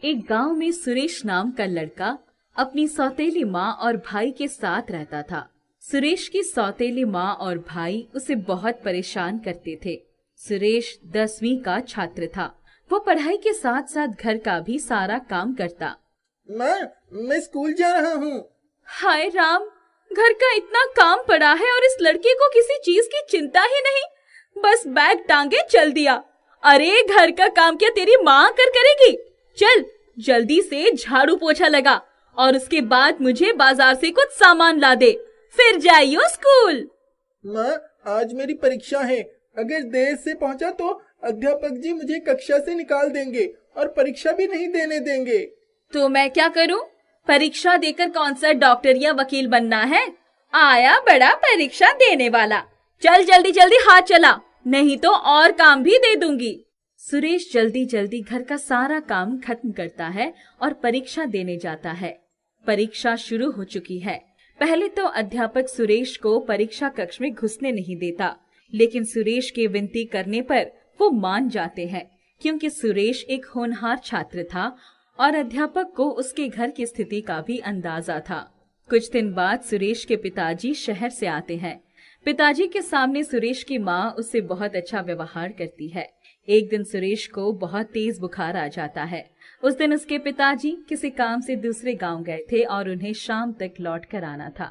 एक गांव में सुरेश नाम का लड़का अपनी सौतेली माँ और भाई के साथ रहता था। सुरेश की सौतेली माँ और भाई उसे बहुत परेशान करते थे। सुरेश 10वीं का छात्र था। वो पढ़ाई के साथ साथ घर का भी सारा काम करता। मैं स्कूल जा रहा हूँ। हाय राम, घर का इतना काम पड़ा है और इस लड़के को किसी चीज की चिंता ही नहीं। बस बैग टांगे चल दिया। अरे घर का काम क्या तेरी माँ करेगी? चल जल्दी से झाड़ू पोछा लगा और उसके बाद मुझे बाजार से कुछ सामान ला दे, फिर जाइयो स्कूल। माँ, आज मेरी परीक्षा है। अगर देर से पहुँचा तो अध्यापक जी मुझे कक्षा से निकाल देंगे और परीक्षा भी नहीं देने देंगे। तो मैं क्या करूं? परीक्षा देकर कौन सा डॉक्टर या वकील बनना है? आया बड़ा परीक्षा देने वाला। चल जल्दी जल्दी हाथ चला, नहीं तो और काम भी दे दूंगी। सुरेश जल्दी जल्दी घर का सारा काम खत्म करता है और परीक्षा देने जाता है। परीक्षा शुरू हो चुकी है। पहले तो अध्यापक सुरेश को परीक्षा कक्ष में घुसने नहीं देता, लेकिन सुरेश के विनती करने पर वो मान जाते हैं, क्योंकि सुरेश एक होनहार छात्र था और अध्यापक को उसके घर की स्थिति का भी अंदाजा था। कुछ दिन बाद सुरेश के पिताजी शहर से आते हैं। पिताजी के सामने सुरेश की माँ उससे बहुत अच्छा व्यवहार करती है। एक दिन सुरेश को बहुत तेज बुखार आ जाता है। उस दिन उसके पिताजी किसी काम से दूसरे गांव गए थे और उन्हें शाम तक लौट कर आना था।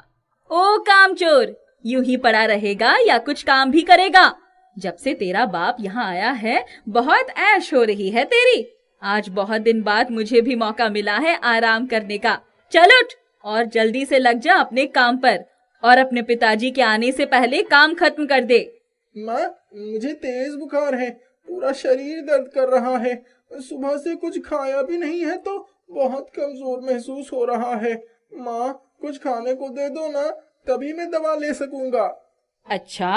ओ कामचोर, यूं ही पड़ा रहेगा या कुछ काम भी करेगा? जब से तेरा बाप यहाँ आया है बहुत ऐश हो रही है तेरी। आज बहुत दिन बाद मुझे भी मौका मिला है आराम करने का। चल उठ और जल्दी से लग जा अपने काम पर और अपने पिताजी के आने से पहले काम खत्म कर दे। माँ, मुझे तेज बुखार है, पूरा शरीर दर्द कर रहा है। सुबह से कुछ खाया भी नहीं है तो बहुत कमजोर महसूस हो रहा है। माँ, कुछ खाने को दे दो ना, तभी मैं दवा ले सकूंगा। अच्छा,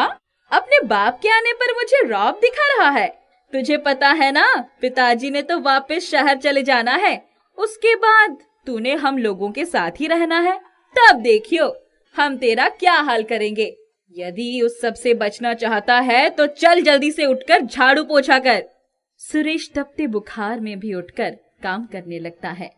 अपने बाप के आने पर मुझे रौब दिखा रहा है? तुझे पता है ना, पिताजी ने तो वापस शहर चले जाना है। उसके बाद तूने हम लोगों के साथ ही रहना है। तब देखियो हम तेरा क्या हाल करेंगे। यदि उस सब से बचना चाहता है तो चल जल्दी से उठकर झाड़ू पोछा कर। सुरेश तपते बुखार में भी उठकर काम करने लगता है।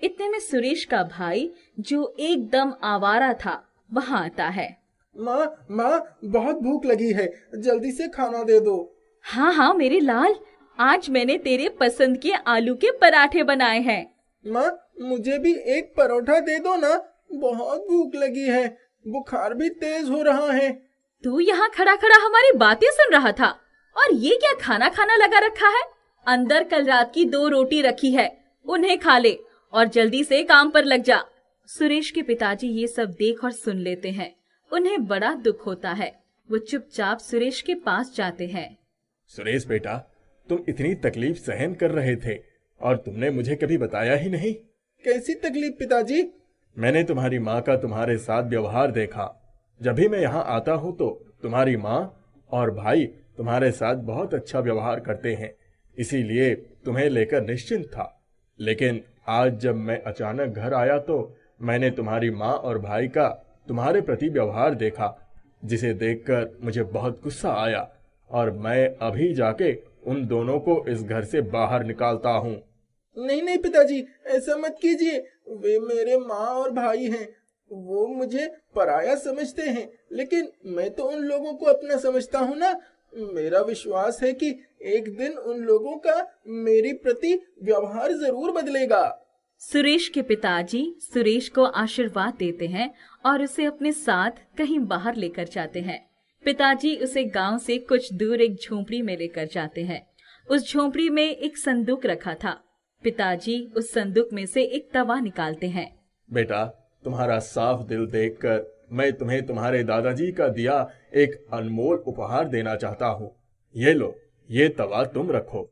इतने में सुरेश का भाई, जो एकदम आवारा था, वहां आता है। माँ, बहुत भूख लगी है, जल्दी से खाना दे दो। हाँ हाँ मेरे लाल, आज मैंने तेरे पसंद के आलू के पराठे बनाए हैं। माँ, मुझे भी एक परोठा दे दो ना, बहुत भूख लगी है, बुखार भी तेज हो रहा है। तू यहाँ खड़ा खड़ा हमारी बातें सुन रहा था और ये क्या खाना खाना लगा रखा है? अंदर कल रात की 2 रोटी रखी है, उन्हें खा ले और जल्दी से काम पर लग जा। सुरेश के पिताजी ये सब देख और सुन लेते हैं। उन्हें बड़ा दुख होता है। वो चुपचाप सुरेश के पास जाते हैं। सुरेश बेटा, तुम इतनी तकलीफ सहन कर रहे थे और तुमने मुझे कभी बताया ही नहीं। कैसी तकलीफ पिताजी? मैंने तुम्हारी माँ का तुम्हारे साथ व्यवहार देखा। जब भी मैं यहाँ आता हूँ तो तुम्हारी माँ और भाई तुम्हारे साथ बहुत अच्छा व्यवहार करते हैं, इसीलिए तुम्हें लेकर निश्चिंत था। लेकिन आज जब मैं अचानक घर आया तो मैंने तुम्हारी माँ और भाई का तुम्हारे प्रति व्यवहार देखा, जिसे देखकर मुझे बहुत गुस्सा आया और मैं अभी जाके उन दोनों को इस घर से बाहर निकालता हूँ। नहीं पिताजी, ऐसा मत कीजिए। वे मेरे माँ और भाई हैं। वो मुझे पराया समझते हैं, लेकिन मैं तो उन लोगों को अपना समझता हूँ ना। मेरा विश्वास है कि एक दिन उन लोगों का मेरी प्रति व्यवहार जरूर बदलेगा। सुरेश के पिताजी सुरेश को आशीर्वाद देते हैं और उसे अपने साथ कहीं बाहर लेकर जाते हैं। पिताजी उसे गांव से कुछ दूर एक झोपड़ी में लेकर जाते हैं। उस झोपड़ी में एक संदूक रखा था। पिताजी उस संदूक में से एक तवा निकालते हैं। बेटा, तुम्हारा साफ दिल देखकर मैं तुम्हें तुम्हारे दादाजी का दिया एक अनमोल उपहार देना चाहता हूँ। ये लो, ये तवा तुम रखो।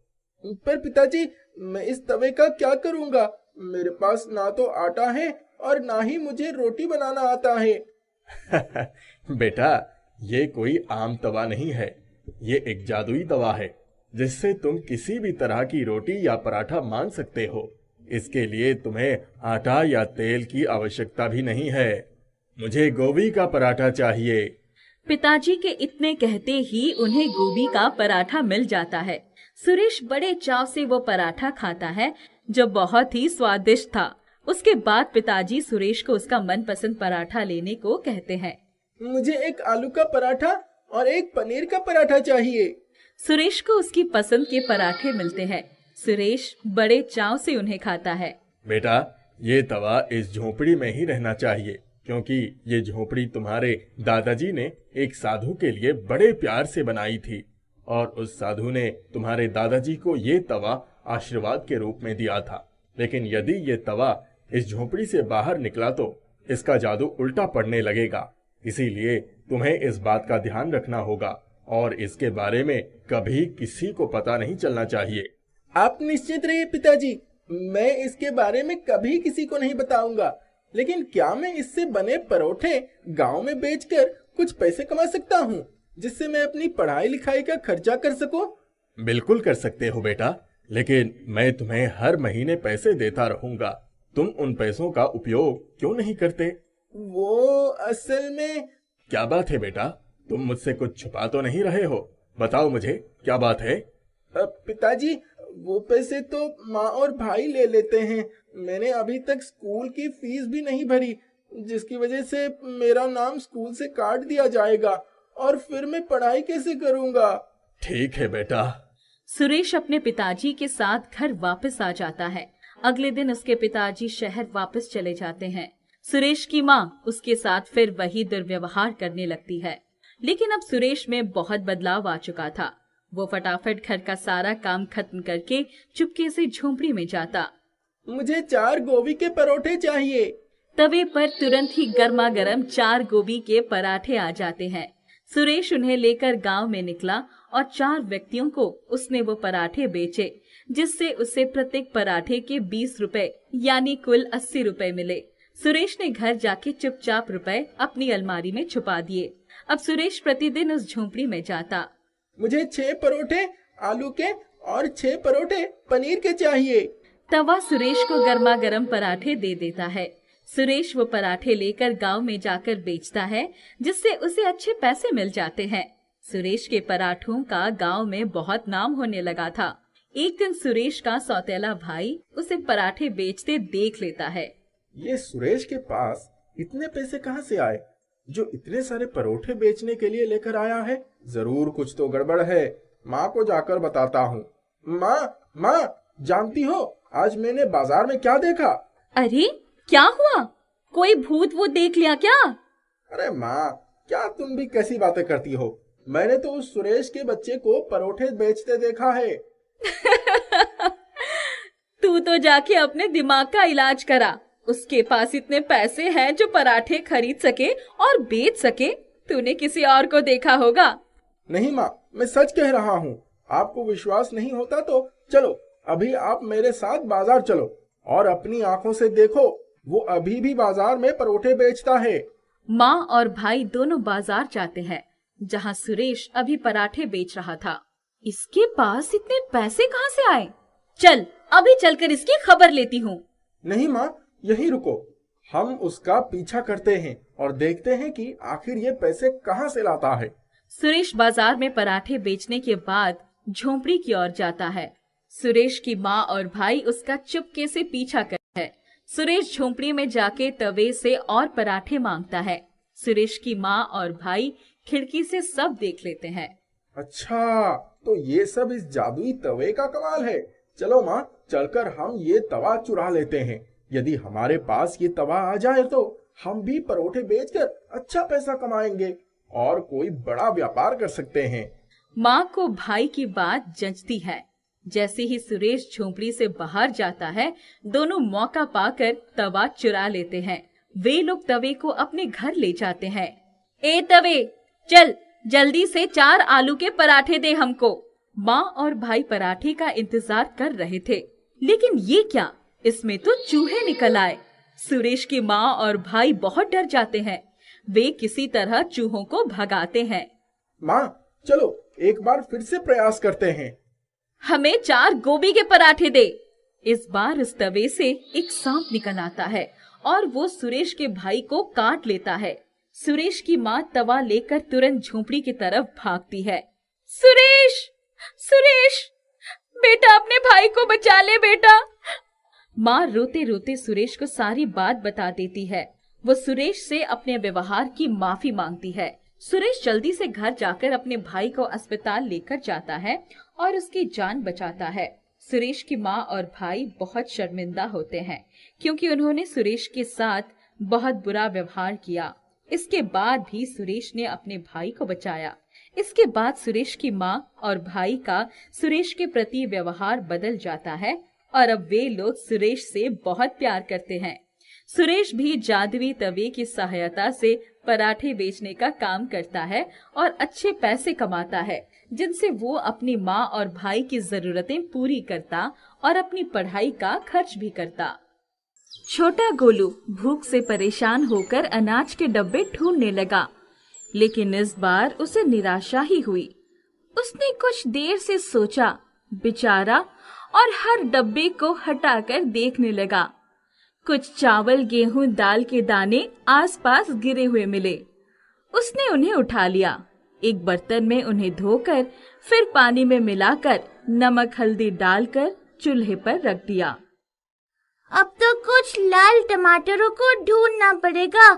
पर पिताजी, मैं इस तवे का क्या करूँगा? मेरे पास ना तो आटा है और ना ही मुझे रोटी बनाना आता है। बेटा, ये कोई आम तवा नहीं है, ये एक जादुई तवा है जिससे तुम किसी भी तरह की रोटी या पराठा मान सकते हो। इसके लिए तुम्हें आटा या तेल की आवश्यकता भी नहीं है। मुझे गोभी का पराठा चाहिए। पिताजी के इतने कहते ही उन्हें गोभी का पराठा मिल जाता है। सुरेश बड़े चाव से वो पराठा खाता है, जो बहुत ही स्वादिष्ट था। उसके बाद पिताजी सुरेश को उसका मनपसंद पराठा लेने को कहते हैं। मुझे एक आलू का पराठा और एक पनीर का पराठा चाहिए। सुरेश को उसकी पसंद के पराठे मिलते हैं। सुरेश बड़े चाव से उन्हें खाता है। बेटा, ये तवा इस झोपड़ी में ही रहना चाहिए, क्योंकि ये झोपड़ी तुम्हारे दादाजी ने एक साधु के लिए बड़े प्यार से बनाई थी और उस साधु ने तुम्हारे दादाजी को ये तवा आशीर्वाद के रूप में दिया था। लेकिन यदि ये तवा इस झोपड़ी से बाहर निकला तो इसका जादू उल्टा पड़ने लगेगा। इसीलिए तुम्हें इस बात का ध्यान रखना होगा और इसके बारे में कभी किसी को पता नहीं चलना चाहिए। आप निश्चित रहिए पिताजी, मैं इसके बारे में कभी किसी को नहीं बताऊंगा। लेकिन क्या मैं इससे बने परोठे गांव में बेचकर कुछ पैसे कमा सकता हूँ, जिससे मैं अपनी पढ़ाई लिखाई का खर्चा कर सकूं? बिल्कुल कर सकते हो बेटा, लेकिन मैं तुम्हें हर महीने पैसे देता रहूंगा। तुम उन पैसों का उपयोग क्यों नहीं करते? वो असल में... क्या बात है बेटा? तुम मुझसे कुछ छुपा तो नहीं रहे हो? बताओ मुझे, क्या बात है? पिताजी, वो पैसे तो माँ और भाई ले लेते हैं। मैंने अभी तक स्कूल की फीस भी नहीं भरी, जिसकी वजह से मेरा नाम स्कूल से काट दिया जाएगा और फिर मैं पढ़ाई कैसे करूँगा? ठीक है बेटा। सुरेश अपने पिताजी के साथ घर वापस आ जाता है। अगले दिन उसके पिताजी शहर वापस चले जाते हैं। सुरेश की माँ उसके साथ फिर वही दुर्व्यवहार करने लगती है। लेकिन अब सुरेश में बहुत बदलाव आ चुका था। वो फटाफट घर का सारा काम खत्म करके चुपके से झोंपड़ी में जाता। मुझे 4 गोभी के परोठे चाहिए। तवे पर तुरंत ही गर्मा गर्म 4 गोभी के पराठे आ जाते हैं। सुरेश उन्हें लेकर गांव में निकला और 4 व्यक्तियों को उसने वो पराठे बेचे, जिससे उसे प्रत्येक पराठे के 20 रुपए यानी कुल 80 रुपए मिले। सुरेश ने घर जाके चुपचाप रुपए अपनी अलमारी में छुपा दिए। अब सुरेश प्रतिदिन उस झोंपड़ी में जाता। मुझे 6 परोठे आलू के और 6 परोठे पनीर के चाहिए। तवा सुरेश को गर्मा गर्म पराठे दे देता है। सुरेश वो पराठे लेकर गांव में जाकर बेचता है, जिससे उसे अच्छे पैसे मिल जाते हैं। सुरेश के पराठों का गांव में बहुत नाम होने लगा था। एक दिन सुरेश का सौतेला भाई उसे पराठे बेचते देख लेता है। ये सुरेश के पास इतने पैसे कहाँ से आए जो इतने सारे परोठे बेचने के लिए लेकर आया है? जरूर कुछ तो गड़बड़ है। माँ को जाकर बताता हूँ। माँ, जानती हो आज मैंने बाजार में क्या देखा? अरे क्या हुआ? कोई भूत वो देख लिया क्या? अरे माँ, क्या तुम भी कैसी बातें करती हो? मैंने तो उस सुरेश के बच्चे को परोठे बेचते देखा है। तू तो जाके अपने दिमाग का इलाज करा। उसके पास इतने पैसे हैं जो पराठे खरीद सके और बेच सके। तूने किसी और को देखा होगा। नहीं माँ, मैं सच कह रहा हूँ। आपको विश्वास नहीं होता तो चलो अभी आप मेरे साथ बाजार चलो और अपनी आंखों से देखो, वो अभी भी बाजार में परोठे बेचता है। माँ और भाई दोनों बाजार जाते हैं, जहाँ सुरेश अभी पराठे बेच रहा था। इसके पास इतने पैसे कहाँ से आए? चल अभी चलकर इसकी खबर लेती हूँ। नहीं माँ, यहीं रुको। हम उसका पीछा करते हैं और देखते हैं कि आखिर ये पैसे कहाँ से लाता है। सुरेश बाजार में पराठे बेचने के बाद झोंपड़ी की ओर जाता है। सुरेश की माँ और भाई उसका चुपके से पीछा करते हैं। सुरेश झोंपड़ी में जाके तवे से और पराठे मांगता है। सुरेश की माँ और भाई खिड़की से सब देख लेते हैं। अच्छा, तो ये सब इस जादुई तवे का कमाल है। चलो माँ, चलकर हम ये तवा चुरा लेते हैं। यदि हमारे पास ये तवा आ जाए तो हम भी परोठे बेचकर अच्छा पैसा कमाएंगे और कोई बड़ा व्यापार कर सकते हैं। माँ को भाई की बात जंचती है। जैसे ही सुरेश झोंपड़ी से बाहर जाता है, दोनों मौका पाकर तवा चुरा लेते हैं। वे लोग तवे को अपने घर ले जाते हैं। ए तवे, चल जल्दी से 4 आलू के पराठे दे हमको। माँ और भाई पराठे का इंतजार कर रहे थे, लेकिन ये क्या, इसमें तो चूहे निकल आए। सुरेश की माँ और भाई बहुत डर जाते हैं। वे किसी तरह चूहों को भगाते हैं। माँ, चलो एक बार फिर से प्रयास करते हैं। हमें 4 गोभी के पराठे दे। इस बार उस तवे से एक सांप निकल आता है और वो सुरेश के भाई को काट लेता है। सुरेश की माँ तवा लेकर तुरंत झोंपड़ी की तरफ भागती है। सुरेश, सुरेश, बेटा अपने भाई को बचा ले बेटा, माँ रोते रोते सुरेश को सारी बात बता देती है। वो सुरेश से अपने व्यवहार की माफी मांगती है। सुरेश जल्दी से घर जाकर अपने भाई को अस्पताल लेकर जाता है और उसकी जान बचाता है। सुरेश की माँ और भाई बहुत शर्मिंदा होते हैं क्योंकि उन्होंने सुरेश के साथ बहुत बुरा व्यवहार किया। इसके बाद भी सुरेश ने अपने भाई को बचाया। इसके बाद सुरेश की माँ और भाई का सुरेश के प्रति व्यवहार बदल जाता है और अब वे लोग सुरेश से बहुत प्यार करते हैं। सुरेश भी जादुई तवे की सहायता से पराठे बेचने का काम करता है और अच्छे पैसे कमाता है, जिनसे वो अपनी माँ और भाई की जरूरतें पूरी करता और अपनी पढ़ाई का खर्च भी करता। छोटा गोलू भूख से परेशान होकर अनाज के डब्बे ढूंढने लगा, लेकिन इस बार उसे निराशा ही हुई। उसने कुछ देर से सोचा, बेचारा, और हर डब्बे को हटाकर देखने लगा। कुछ चावल, गेहूं, दाल के दाने आसपास गिरे हुए मिले। उसने उन्हें उठा लिया, एक बर्तन में उन्हें धोकर फिर पानी में मिलाकर नमक हल्दी डालकर चूल्हे पर रख दिया। अब तो कुछ लाल टमाटरों को ढूंढना पड़ेगा,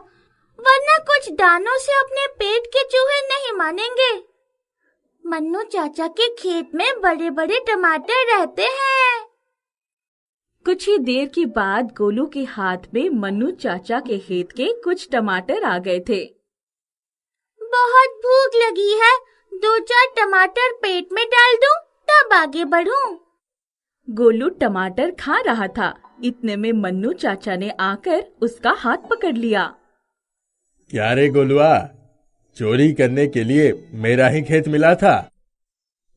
वरना कुछ दानों से अपने पेट के चूहे नहीं मानेंगे। मन्नू चाचा के खेत में बड़े बड़े टमाटर रहते हैं। कुछ ही देर के बाद गोलू के हाथ में मन्नू चाचा के खेत के कुछ टमाटर आ गए थे। बहुत भूख लगी है, 2-4 टमाटर पेट में डाल दूं, तब आगे बढ़ूं। गोलू टमाटर खा रहा था, इतने में मन्नू चाचा ने आकर उसका हाथ पकड़ लिया। क्या रे गोलुआ, चोरी करने के लिए मेरा ही खेत मिला था?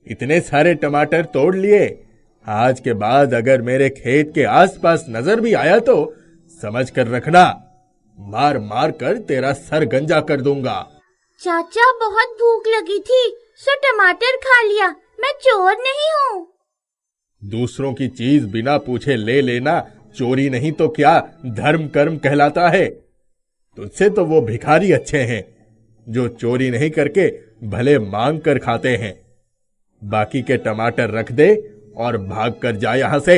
इतने सारे टमाटर तोड़ लिए। आज के बाद अगर मेरे खेत के आसपास नजर भी आया तो समझ कर रखना, मार मार कर तेरा सर गंजा कर दूंगा। चाचा बहुत भूख लगी थी, सो टमाटर खा लिया, मैं चोर नहीं हूँ। दूसरों की चीज बिना पूछे ले लेना चोरी नहीं तो क्या धर्म कर्म कहलाता है। तुझसे तो वो भिखारी अच्छे हैं जो चोरी नहीं करके भले मांग कर खाते हैं। बाकी के टमाटर रख दे और भाग कर जा यहां से।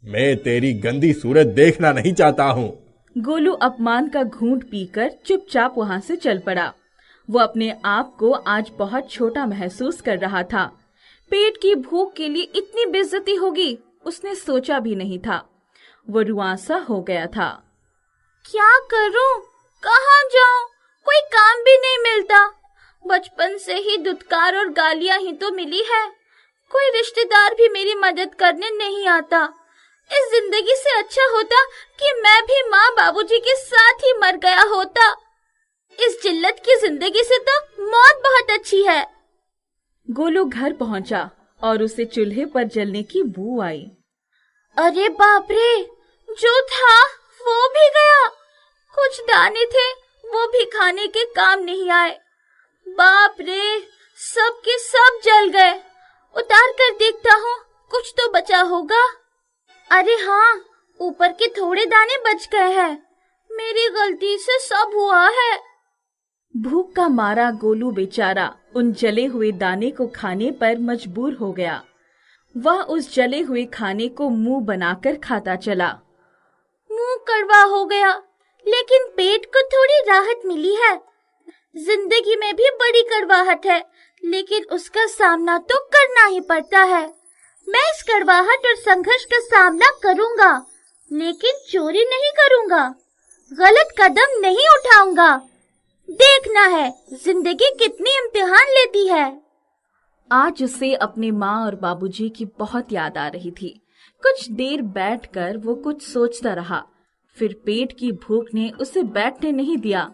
मैं तेरी गंदी सूरत देखना नहीं चाहता हूँ। गोलू अपमान का घूंट पीकर चुपचाप वहां से चल पड़ा। वो अपने आप को आज बहुत छोटा महसूस कर रहा था। पेट की भूख के लिए इतनी बेइज्जती होगी उसने सोचा भी नहीं था। वो रुआंसा हो गया था। क्या करूं? कहाँ जाऊं? कोई काम भी नहीं मिलता। बचपन से ही धुतकार और गालियां ही तो मिली है। कोई रिश्तेदार भी मेरी मदद करने नहीं आता। इस जिंदगी से अच्छा होता कि मैं भी माँ बाबूजी के साथ ही मर गया होता। इस जिल्लत की जिंदगी से तो मौत बहुत अच्छी है। गोलू घर पहुंचा और उसे चूल्हे पर जलने की बू आई। अरे बाप रे, जो था वो भी गया। कुछ दाने थे वो भी खाने के काम नहीं आए। बाप रे, सब के सब जल गए। उतार कर देखता हूँ, कुछ तो बचा होगा। अरे हाँ, ऊपर के थोड़े दाने बच गए हैं। मेरी गलती से सब हुआ है। भूख का मारा गोलू बेचारा उन जले हुए दाने को खाने पर मजबूर हो गया। वह उस जले हुए खाने को मुंह बनाकर खाता चला। मुंह कड़वा हो गया, लेकिन पेट को थोड़ी राहत मिली है। जिंदगी में भी बड़ी कड़वाहट है, लेकिन उसका सामना तो करना ही पड़ता है। मैं इस कड़वाहट और संघर्ष का सामना करूंगा, लेकिन चोरी नहीं करूंगा, गलत कदम नहीं उठाऊंगा। देखना है जिंदगी कितनी इम्तिहान लेती है। आज उसे अपने माँ और बाबूजी की बहुत याद आ रही थी। कुछ देर बैठकर वो कुछ सोचता रहा। फिर पेट की भूख ने उसे बैठने नहीं दिया।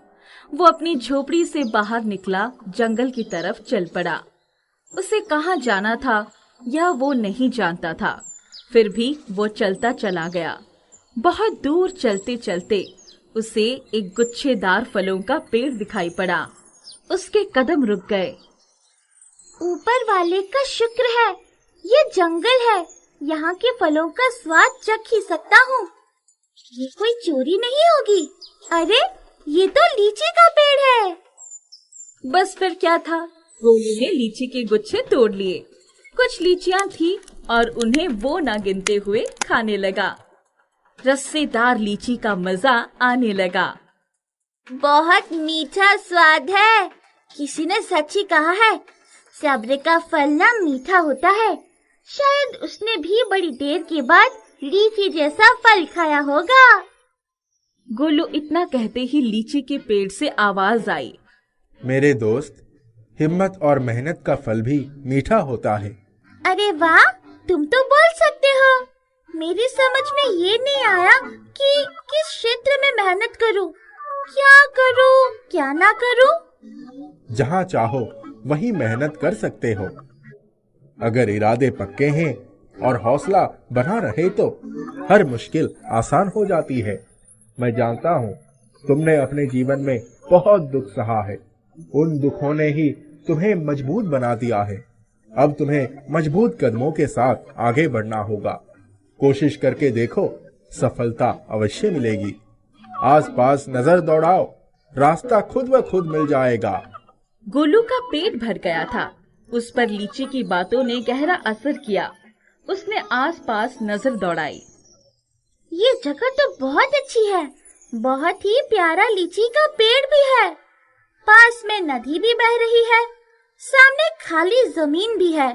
वो अपनी झोपड़ी से बाहर निकला, जंगल की तरफ चल पड़ा। उसे कहाँ जाना था यह वो नहीं जानता था, फिर भी वो चलता चला गया। बहुत दूर चलते चलते उसे एक गुच्छेदार फलों का पेड़ दिखाई पड़ा। उसके कदम रुक गए। ऊपर वाले का शुक्र है, ये जंगल है, यहाँ के फलों का स्वाद चख ही सकता हूँ। ये कोई चोरी नहीं होगी। अरे, ये तो लीची का पेड़ है। बस फिर क्या था, गोलू ने लीची के गुच्छे तोड़ लिए। कुछ लीचियां थी और उन्हें वो ना गिनते हुए खाने लगा। रस्सेदार लीची का मजा आने लगा। बहुत मीठा स्वाद है। किसी ने सच ही कहा है, सब्र का फल ना मीठा होता है। शायद उसने भी बड़ी देर के बाद लीची जैसा फल खाया होगा। गोलू इतना कहते ही लीची के पेड़ से आवाज आई, मेरे दोस्त, हिम्मत और मेहनत का फल भी मीठा होता है। अरे वाह, तुम तो बोल सकते हो। मेरी समझ में ये नहीं आया कि किस क्षेत्र में मेहनत करूं, क्या करूं, क्या ना करूं। जहाँ चाहो वहीं मेहनत कर सकते हो। अगर इरादे पक्के हैं और हौसला बना रहे तो हर मुश्किल आसान हो जाती है। मैं जानता हूँ तुमने अपने जीवन में बहुत दुख सहा है। उन दुखों ने ही तुम्हें मजबूत बना दिया है। अब तुम्हें मजबूत कदमों के साथ आगे बढ़ना होगा। कोशिश करके देखो, सफलता अवश्य मिलेगी। आसपास नजर दौड़ाओ, रास्ता खुद ब खुद मिल जाएगा। गोलू का पेट भर गया था। उस पर लीची की बातों ने गहरा असर किया। उसने आसपास नजर दौड़ाई। ये जगह तो बहुत अच्छी है। बहुत ही प्यारा लीची का पेड़ भी है। पास में नदी भी बह रही है। सामने खाली जमीन भी है।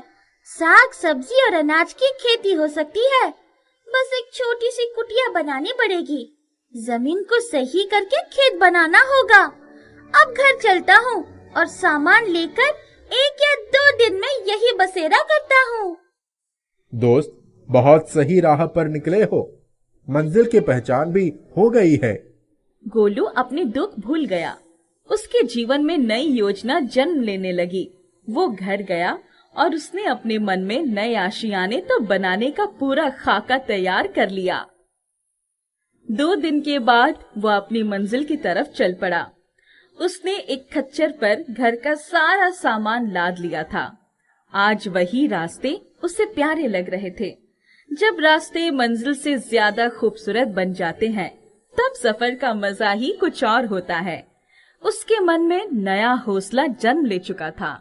साग सब्जी और अनाज की खेती हो सकती है। बस एक छोटी सी कुटिया बनानी पड़ेगी। जमीन को सही करके खेत बनाना होगा। अब घर चलता हूँ और सामान लेकर 1 या 2 दिन में यही बसेरा करता हूँ। दोस्त, बहुत सही राह पर निकले हो। मंजिल की पहचान भी हो गई है। गोलू अपने दुख भूल गया। उसके जीवन में नई योजना जन्म लेने लगी। वो घर गया और उसने अपने मन में नए आशियाने तो बनाने का पूरा खाका तैयार कर लिया। 2 दिन के बाद वो अपनी मंजिल की तरफ चल पड़ा। उसने एक खच्चर पर घर का सारा सामान लाद लिया था। आज वही रास्ते उसे प्यारे लग रहे थे। जब रास्ते मंजिल से ज्यादा खूबसूरत बन जाते हैं, तब सफर का मजा ही कुछ और होता है। उसके मन में नया हौसला जन्म ले चुका था।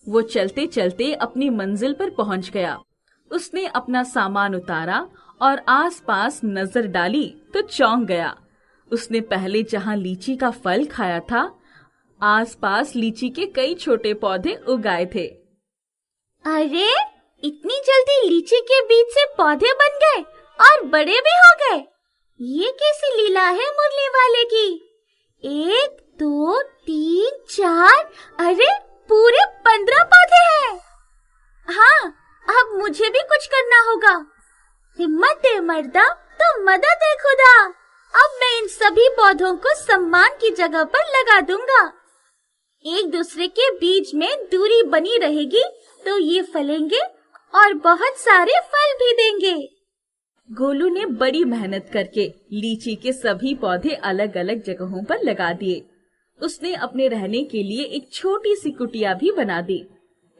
वो चलते चलते अपनी मंजिल पर पहुंच गया। उसने अपना सामान उतारा और आसपास नजर डाली तो चौंक गया। उसने पहले जहां लीची का फल खाया था, आसपास लीची के कई छोटे पौधे उगाए थे। अरे, इतनी जल्दी लीची के बीज से पौधे बन गए और बड़े भी हो गए। ये कैसी लीला है मुरली वाले की। 1 2 3 4, अरे पूरे 15 पौधे हैं। हाँ, अब मुझे भी कुछ करना होगा। हिम्मत दे मर्दा तो मदद है खुदा। अब मैं इन सभी पौधों को सम्मान की जगह पर लगा दूंगा। एक दूसरे के बीच में दूरी बनी रहेगी तो ये फलेंगे और बहुत सारे फल भी देंगे। गोलू ने बड़ी मेहनत करके लीची के सभी पौधे अलग अलग जगहों पर लगा दिए। उसने अपने रहने के लिए एक छोटी सी कुटिया भी बना दी।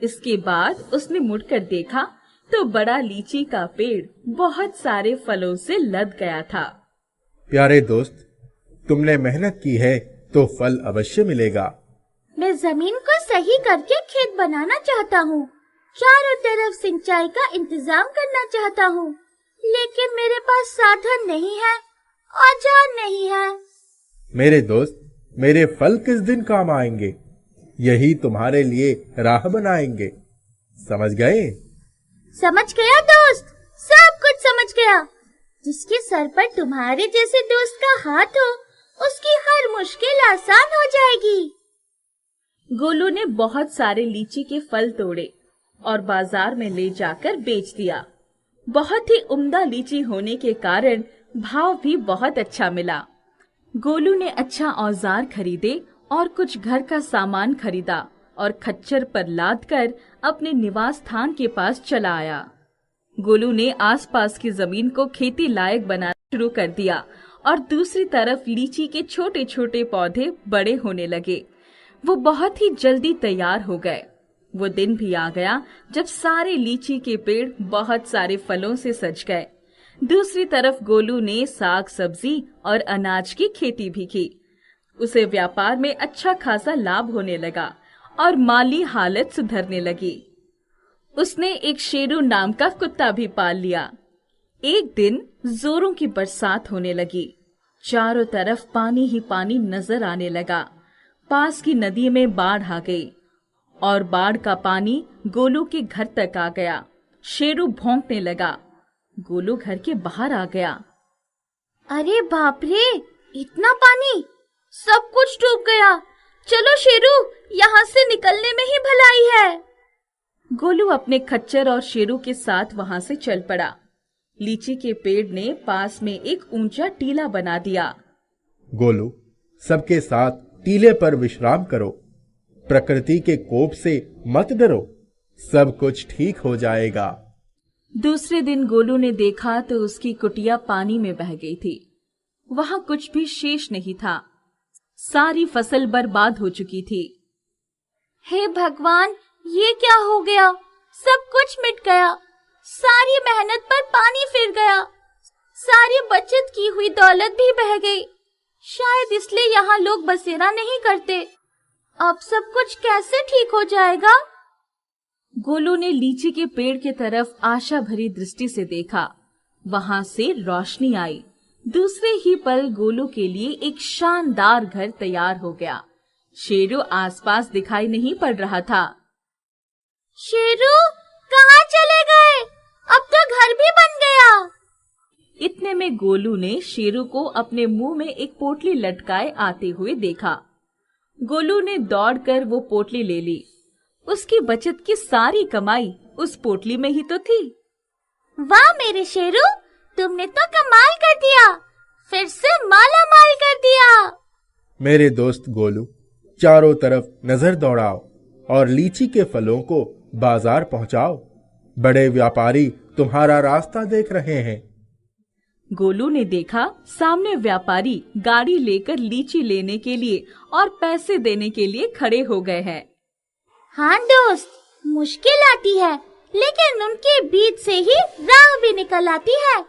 इसके बाद उसने मुड़कर देखा तो बड़ा लीची का पेड़ बहुत सारे फलों से लद गया था। प्यारे दोस्त, तुमने मेहनत की है तो फल अवश्य मिलेगा। मैं जमीन को सही करके खेत बनाना चाहता हूँ। चारों तरफ सिंचाई का इंतजाम करना चाहता हूँ, लेकिन मेरे पास साधन नहीं है, औजार नहीं है। मेरे दोस्त, मेरे फल किस दिन काम आएंगे? यही तुम्हारे लिए राह बनाएंगे। समझ गए? समझ गया दोस्त, सब कुछ समझ गया। जिसके सर पर तुम्हारे जैसे दोस्त का हाथ हो, उसकी हर मुश्किल आसान हो जाएगी। गोलू ने बहुत सारे लीची के फल तोड़े और बाजार में ले जाकर बेच दिया। बहुत ही उम्दा लीची होने के कारण भाव भी बहुत अच्छा मिला। गोलू ने अच्छा औजार खरीदे और कुछ घर का सामान खरीदा और खच्चर पर लादकर अपने निवास स्थान के पास चला आया। गोलू ने आसपास की जमीन को खेती लायक बनाना शुरू कर दिया और दूसरी तरफ लीची के छोटे छोटे पौधे बड़े होने लगे। वो बहुत ही जल्दी तैयार हो गए। वो दिन भी आ गया जब सारे लीची के पेड़ बहुत सारे फलों से सज गए। दूसरी तरफ गोलू ने साग सब्जी और अनाज की खेती भी की। उसे व्यापार में अच्छा खासा लाभ होने लगा और माली हालत सुधरने लगी। उसने एक शेरू नाम का कुत्ता भी पाल लिया। एक दिन जोरों की बरसात होने लगी। चारों तरफ पानी ही पानी नजर आने लगा। पास की नदी में बाढ़ आ गई और बाढ़ का पानी गोलू के घर तक आ गया। शेरू भौंकने लगा। गोलू घर के बाहर आ गया। अरे बाप रे, इतना पानी! सब कुछ डूब गया। चलो शेरू, यहाँ से निकलने में ही भलाई है। गोलू अपने खच्चर और शेरू के साथ वहां से चल पड़ा। लीची के पेड़ ने पास में एक ऊंचा टीला बना दिया। गोलू, सबके साथ टीले पर विश्राम करो। प्रकृति के कोप से मत डरो, सब कुछ ठीक हो जाएगा। दूसरे दिन गोलू ने देखा तो उसकी कुटिया पानी में बह गई थी। वहां कुछ भी शेष नहीं था। सारी फसल बर्बाद हो चुकी थी। हे भगवान, ये क्या हो गया? सब कुछ मिट गया। सारी मेहनत पर पानी फिर गया। सारी बचत की हुई दौलत भी बह गई। शायद इसलिए यहाँ लोग बसेरा नहीं करते। अब सब कुछ कैसे ठीक हो जाएगा? गोलू ने लीची के पेड़ की तरफ आशा भरी दृष्टि से देखा। वहां से रोशनी आई। दूसरे ही पल गोलू के लिए एक शानदार घर तैयार हो गया। शेरू आसपास दिखाई नहीं पड़ रहा था। शेरू, कहाँ चले गए? अब तो घर भी बन गया। इतने में गोलू ने शेरू को अपने मुंह में एक पोटली लटकाए आते हुए देखा। गोलू ने दौड़कर वो पोटली ले ली। उसकी बचत की सारी कमाई उस पोटली में ही तो थी। वाह मेरे शेरू, तुमने तो कमाल कर दिया। फिर से माला माल कर दिया। मेरे दोस्त गोलू, चारों तरफ नजर दौड़ाओ और लीची के फलों को बाजार पहुंचाओ। बड़े व्यापारी तुम्हारा रास्ता देख रहे हैं। गोलू ने देखा सामने व्यापारी गाड़ी लेकर लीची लेने के लिए और पैसे देने के लिए खड़े हो गए हैं। हाँ दोस्त, मुश्किल आती है लेकिन उनके बीच से ही राह भी निकल आती है।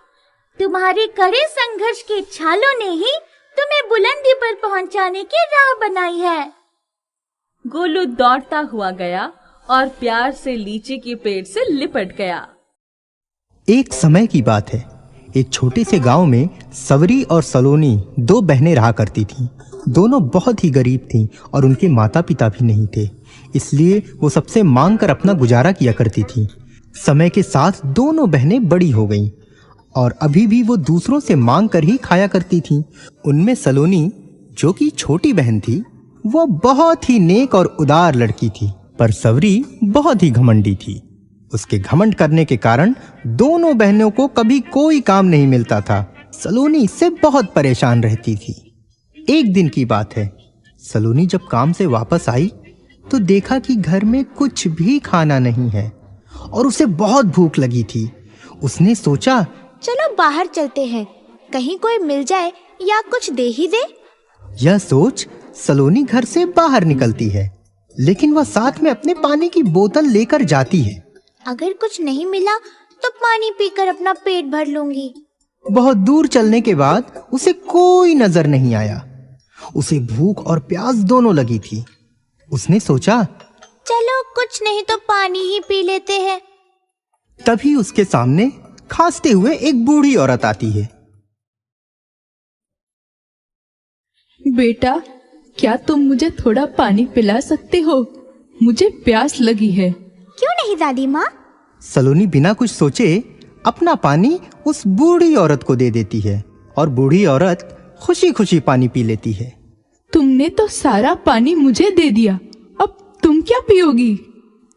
तुम्हारे कड़े संघर्ष के छालों ने ही तुम्हें बुलंदी पर पहुंचाने की राह बनाई है। गोलू दौड़ता हुआ गया और प्यार से लीची के पेड़ से लिपट गया। एक समय की बात है। एक छोटे से गांव में सवरी और सलोनी दो बहनें रहा करती थीं। दोनों बहुत ही गरीब थीं और उनके माता पिता भी नहीं थे, इसलिए वो सबसे मांग कर अपना गुजारा किया करती थीं। समय के साथ दोनों बहनें बड़ी हो गईं और अभी भी वो दूसरों से मांग कर ही खाया करती थीं। उनमें सलोनी, जो कि छोटी बहन थी, वो बहुत ही नेक और उदार लड़की थी, पर सवरी बहुत ही घमंडी थी। उसके घमंड करने के कारण दोनों बहनों को कभी कोई काम नहीं मिलता था। सलोनी इससे बहुत परेशान रहती थी। एक दिन की बात है, सलोनी जब काम से वापस आई तो देखा कि घर में कुछ भी खाना नहीं है और उसे बहुत भूख लगी थी। उसने सोचा, चलो बाहर चलते हैं, कहीं कोई मिल जाए या कुछ दे ही दे। यह सोच सलोनी घर से बाहर निकलती है, लेकिन वह साथ में अपने पानी की बोतल लेकर जाती है। अगर कुछ नहीं मिला तो पानी पीकर अपना पेट भर लूंगी। बहुत दूर चलने के बाद उसे कोई नजर नहीं आया। उसे भूख और प्यास दोनों लगी थी। उसने सोचा, चलो कुछ नहीं तो पानी ही पी लेते हैं। तभी उसके सामने खांसते हुए एक बूढ़ी औरत आती है। बेटा, क्या तुम मुझे थोड़ा पानी पिला सकते हो? मुझे प्यास लगी है। क्यों नहीं दादी माँ। सलोनी बिना कुछ सोचे अपना पानी उस बूढ़ी औरत को दे देती है और बूढ़ी औरत खुशी खुशी पानी पी लेती है। तुमने तो सारा पानी मुझे दे दिया, अब तुम क्या पियोगी?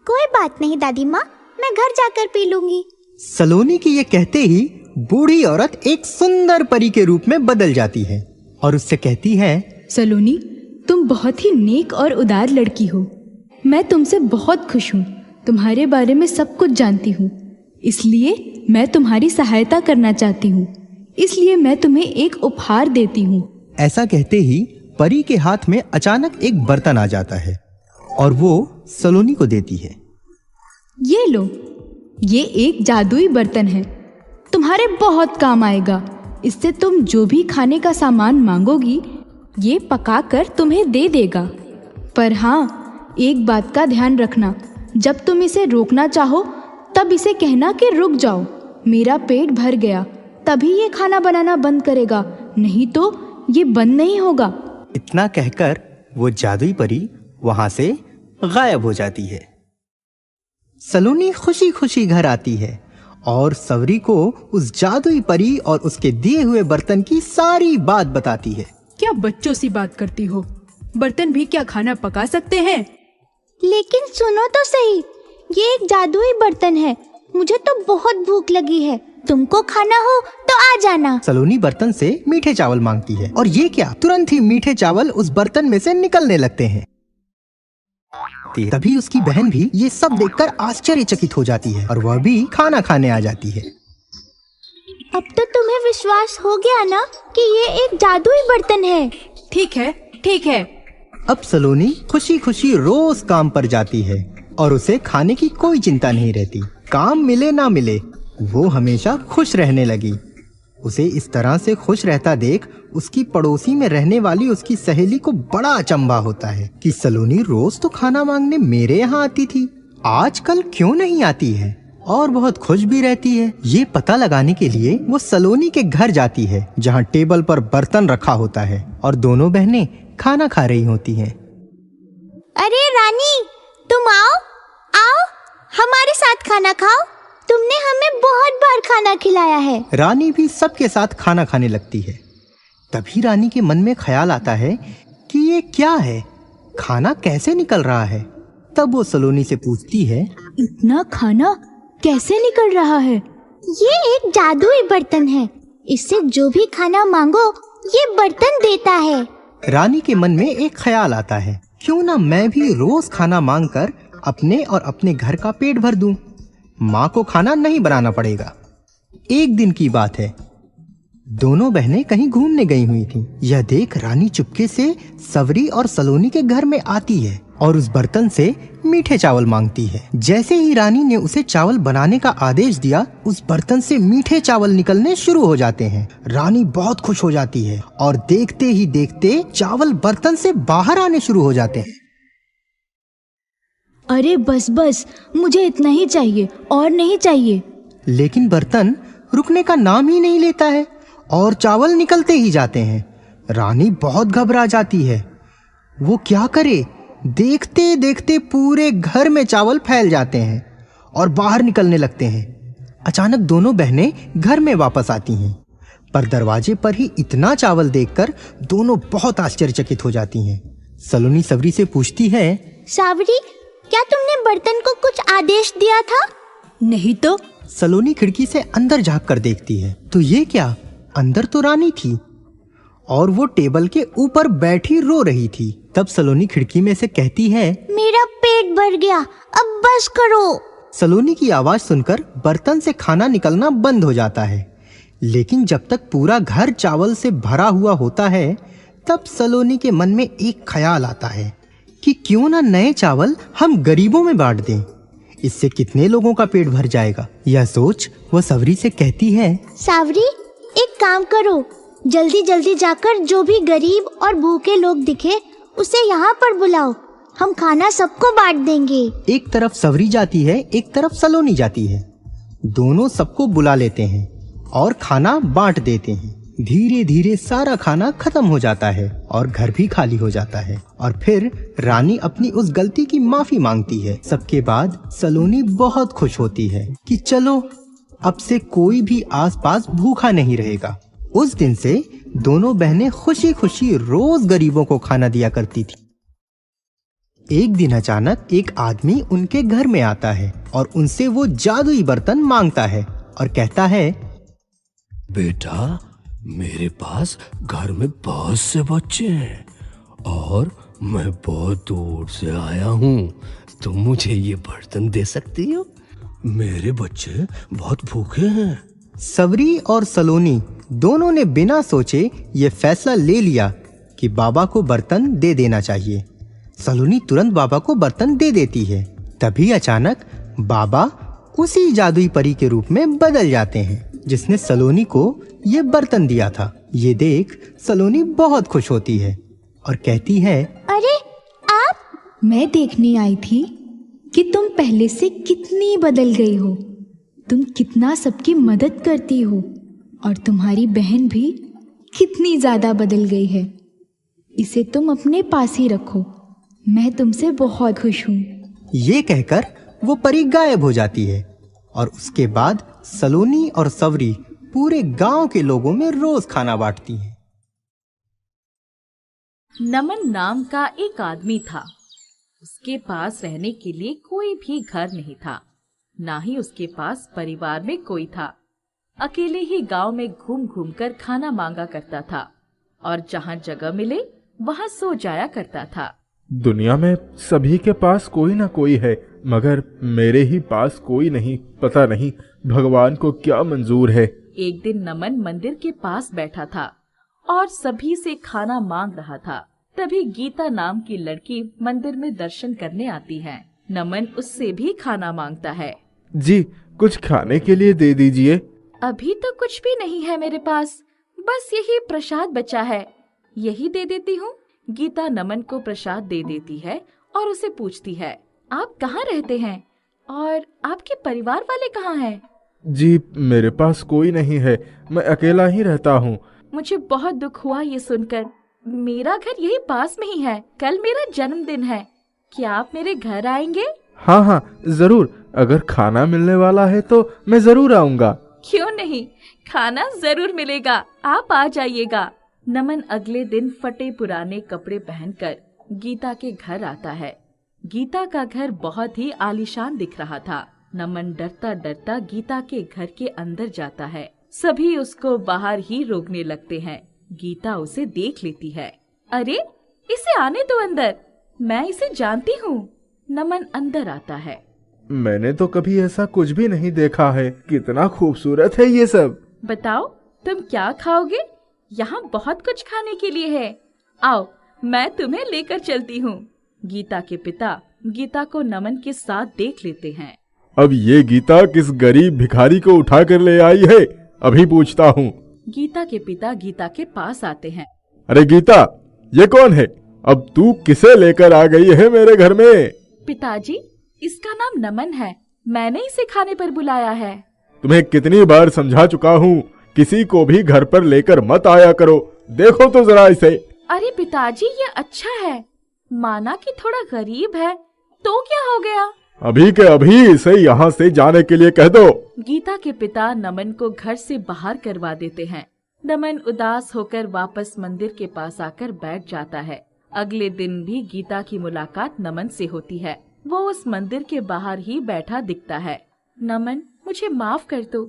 कोई बात नहीं दादी माँ, मैं घर जाकर पी लूंगी। सलोनी के ये कहते ही बूढ़ी औरत एक सुंदर परी के रूप में बदल जाती है और उससे कहती है, सलोनी, तुम बहुत ही नेक और उदार लड़की हो। मैं तुमसे बहुत खुश हूँ। तुम्हारे बारे में सब कुछ जानती हूँ, इसलिए मैं तुम्हारी सहायता करना चाहती हूँ। इसलिए मैं तुम्हें एक उपहार देती हूँ। ऐसा कहते ही परी के हाथ में अचानक एक बर्तन आ जाता है और वो सलोनी को देती है। ये लो, ये एक जादुई बर्तन है, तुम्हारे बहुत काम आएगा। इससे तुम जो भी खाने का सामान मांगोगी, ये पकाकर तुम्हें दे देगा। पर हाँ, एक बात का ध्यान रखना, जब तुम इसे रोकना चाहो तब इसे कहना कि रुक जाओ, मेरा पेट भर गया, तभी ये खाना बनाना बंद करेगा, नहीं तो ये बंद नहीं होगा। इतना कहकर वो जादुई परी वहां से गायब हो जाती है। सलोनी खुशी खुशी घर आती है और सवरी को उस जादुई परी और उसके दिए हुए बर्तन की सारी बात बताती है। क्या बच्चों सी बात करती हो? बर्तन भी क्या खाना पका सकते हैं? लेकिन सुनो तो सही, ये एक जादुई बर्तन है, मुझे तो बहुत भूख लगी है, तुमको खाना हो तो आ जाना। सलोनी बर्तन से मीठे चावल मांगती है और ये क्या, तुरंत ही मीठे चावल उस बर्तन में से निकलने लगते हैं। तभी उसकी बहन भी ये सब देखकर आश्चर्यचकित हो जाती है और वह भी खाना खाने आ जाती है। अब तो तुम्हें विश्वास हो गया ना कि ये एक जादुई बर्तन है। ठीक है, ठीक है। अब सलोनी खुशी खुशी रोज काम पर जाती है और उसे खाने की कोई चिंता नहीं रहती। काम मिले ना मिले, वो हमेशा खुश रहने लगी। उसे इस तरह से खुश रहता देख उसकी पड़ोसी में रहने वाली उसकी सहेली को बड़ा अचंभा होता है कि सलोनी रोज तो खाना मांगने मेरे यहाँ आती थी, आजकल क्यों नहीं आती है और बहुत खुश भी रहती है। ये पता लगाने के लिए वो सलोनी के घर जाती है जहाँ टेबल पर बर्तन रखा होता है और दोनों बहनें खाना खा रही होती हैं। अरे रानी, तुम आओ आओ, हमारे साथ खाना खाओ, तुमने हमें बहुत बार खाना खिलाया है। रानी भी सबके साथ खाना खाने लगती है। तभी रानी के मन में ख्याल आता है कि ये क्या है, खाना कैसे निकल रहा है। तब वो सलोनी से पूछती है, इतना खाना कैसे निकल रहा है? ये एक जादुई बर्तन है, इससे जो भी खाना मांगो ये बर्तन देता है। रानी के मन में एक ख्याल आता है, क्यों ना मैं भी रोज खाना मांगकर अपने और अपने घर का पेट भर दूं। माँ को खाना नहीं बनाना पड़ेगा। एक दिन की बात है, दोनों बहनें कहीं घूमने गई हुई थीं। यह देख रानी चुपके से सवरी और सलोनी के घर में आती है और उस बर्तन से मीठे चावल मांगती है। जैसे ही रानी ने उसे चावल बनाने का आदेश दिया, उस बर्तन से मीठे चावल निकलने शुरू हो जाते हैं। रानी बहुत खुश हो जाती है और देखते ही देखते चावल बर्तन से बाहर आने शुरू हो जाते हैं। अरे बस बस, मुझे इतना ही चाहिए और नहीं चाहिए। लेकिन बर्तन रुकने का नाम ही नहीं लेता है और चावल निकलते ही जाते हैं। रानी बहुत घबरा जाती है। वो क्या करे, देखते देखते पूरे घर में चावल फैल जाते हैं और बाहर निकलने लगते हैं। अचानक दोनों बहनें घर में वापस आती हैं, पर दरवाजे पर ही इतना चावल देखकर दोनों बहुत आश्चर्यचकित हो जाती हैं। सलोनी सवरी से पूछती है, सावरी, क्या तुमने बर्तन को कुछ आदेश दिया था? नहीं तो। सलोनी खिड़की से अंदर झांक कर देखती है तो ये क्या, अंदर तो रानी थी और वो टेबल के ऊपर बैठी रो रही थी। तब सलोनी खिड़की में से कहती है, मेरा पेट भर गया, अब बस करो। सलोनी की आवाज सुनकर बर्तन से खाना निकलना बंद हो जाता है। लेकिन जब तक पूरा घर चावल से भरा हुआ होता है, तब सलोनी के मन में एक ख्याल आता है कि क्यों ना नए चावल हम गरीबों में बांट दें, इससे कितने लोगों का पेट भर जाएगा। यह सोच वह सवरी से कहती है, सावरी, एक काम करो, जल्दी जल्दी जाकर जो भी गरीब और भूखे लोग दिखे उसे यहाँ पर बुलाओ, हम खाना सबको बांट देंगे। एक तरफ सवरी जाती है, एक तरफ सलोनी जाती है। दोनों सबको बुला लेते हैं और खाना बांट देते हैं। धीरे धीरे सारा खाना खत्म हो जाता है और घर भी खाली हो जाता है और फिर रानी अपनी उस गलती की माफी मांगती है। सबके बाद सलोनी बहुत खुश होती है कि चलो अब से कोई भी आसपास भूखा नहीं रहेगा। उस दिन से दोनों बहनें खुशी खुशी रोज गरीबों को खाना दिया करती थी। एक दिन अचानक एक आदमी उनके घर में आता है और उनसे वो जादुई बर्तन मांगता है और कहता है, बेटा, मेरे पास घर में बहुत से बच्चे हैं और मैं बहुत दूर से आया हूँ, तुम मुझे ये बर्तन दे सकती हो? मेरे बच्चे बहुत भूखे हैं। सवरी और सलोनी दोनों ने बिना सोचे ये फैसला ले लिया कि बाबा को बर्तन दे देना चाहिए। सलोनी तुरंत बाबा को बर्तन दे देती है। तभी अचानक बाबा उसी जादुई परी के रूप में बदल जाते हैं जिसने सलोनी को ये बर्तन दिया था। ये देख सलोनी बहुत खुश होती है और कहती है, अरे आप? मैं देखने आई थी कि तुम पहले से कितनी बदल गई हो। तुम कितना सबकी मदद करती हो और तुम्हारी बहन भी कितनी ज़्यादा बदल गई है। इसे तुम अपने पास ही रखो, मैं तुमसे बहुत खुश हूँ। ये कहकर वो परी गायब हो जाती है और उसके बाद सलोनी और सवरी पूरे गांव के लोगों में रोज खाना बांटती हैं। नमन नाम का एक आदमी था। उसके पास रहने के लिए कोई भी घर नहीं था, ना ही उसके पास परिवार में कोई था। अकेले ही गांव में घूम घूम कर खाना मांगा करता था और जहां जगह मिले वहां सो जाया करता था। दुनिया में सभी के पास कोई ना कोई है, मगर मेरे ही पास कोई नहीं। पता नहीं भगवान को क्या मंजूर है। एक दिन नमन मंदिर के पास बैठा था और सभी से खाना मांग रहा था। तभी गीता नाम की लड़की मंदिर में दर्शन करने आती है। नमन उससे भी खाना मांगता है। जी, कुछ खाने के लिए दे दीजिए। अभी तो कुछ भी नहीं है मेरे पास, बस यही प्रसाद बचा है, यही दे देती हूँ। गीता नमन को प्रसाद दे देती है और उसे पूछती है, आप कहाँ रहते हैं और आपके परिवार वाले कहाँ हैं? जी, मेरे पास कोई नहीं है, मैं अकेला ही रहता हूँ। मुझे बहुत दुख हुआ ये सुनकर। मेरा घर यही पास में ही है। कल मेरा जन्मदिन है, क्या आप मेरे घर आएंगे? हाँ हाँ, जरूर। अगर खाना मिलने वाला है तो मैं जरूर आऊंगा। क्यों नहीं, खाना जरूर मिलेगा, आप आ जाइएगा। नमन अगले दिन फटे पुराने कपड़े पहनकर गीता के घर आता है। गीता का घर बहुत ही आलीशान दिख रहा था। नमन डरता डरता गीता के घर के अंदर जाता है। सभी उसको बाहर ही रोकने लगते हैं। गीता उसे देख लेती है। अरे, इसे आने दो अंदर, मैं इसे जानती हूँ। नमन अंदर आता है। मैंने तो कभी ऐसा कुछ भी नहीं देखा है। कितना खूबसूरत है ये सब। बताओ तुम क्या खाओगे? यहाँ बहुत कुछ खाने के लिए है, आओ मैं तुम्हें लेकर चलती हूँ। गीता के पिता गीता को नमन के साथ देख लेते हैं। अब ये गीता किस गरीब भिखारी को उठा कर ले आई है, अभी पूछता हूँ। गीता के पिता गीता के पास आते हैं। अरे गीता, ये कौन है? अब तू किसे लेकर आ गई है मेरे घर में? पिताजी, इसका नाम नमन है, मैंने इसे खाने पर बुलाया है। तुम्हें कितनी बार समझा चुका हूँ, किसी को भी घर पर लेकर मत आया करो। देखो तो जरा इसे। अरे पिताजी, ये अच्छा है, माना कि थोड़ा गरीब है तो क्या हो गया? अभी के अभी इसे यहाँ से जाने के लिए कह दो। गीता के पिता नमन को घर से बाहर करवा देते हैं। नमन उदास होकर वापस मंदिर के पास आकर बैठ जाता है। अगले दिन भी गीता की मुलाकात नमन से होती है। वो उस मंदिर के बाहर ही बैठा दिखता है। नमन, मुझे माफ कर दो,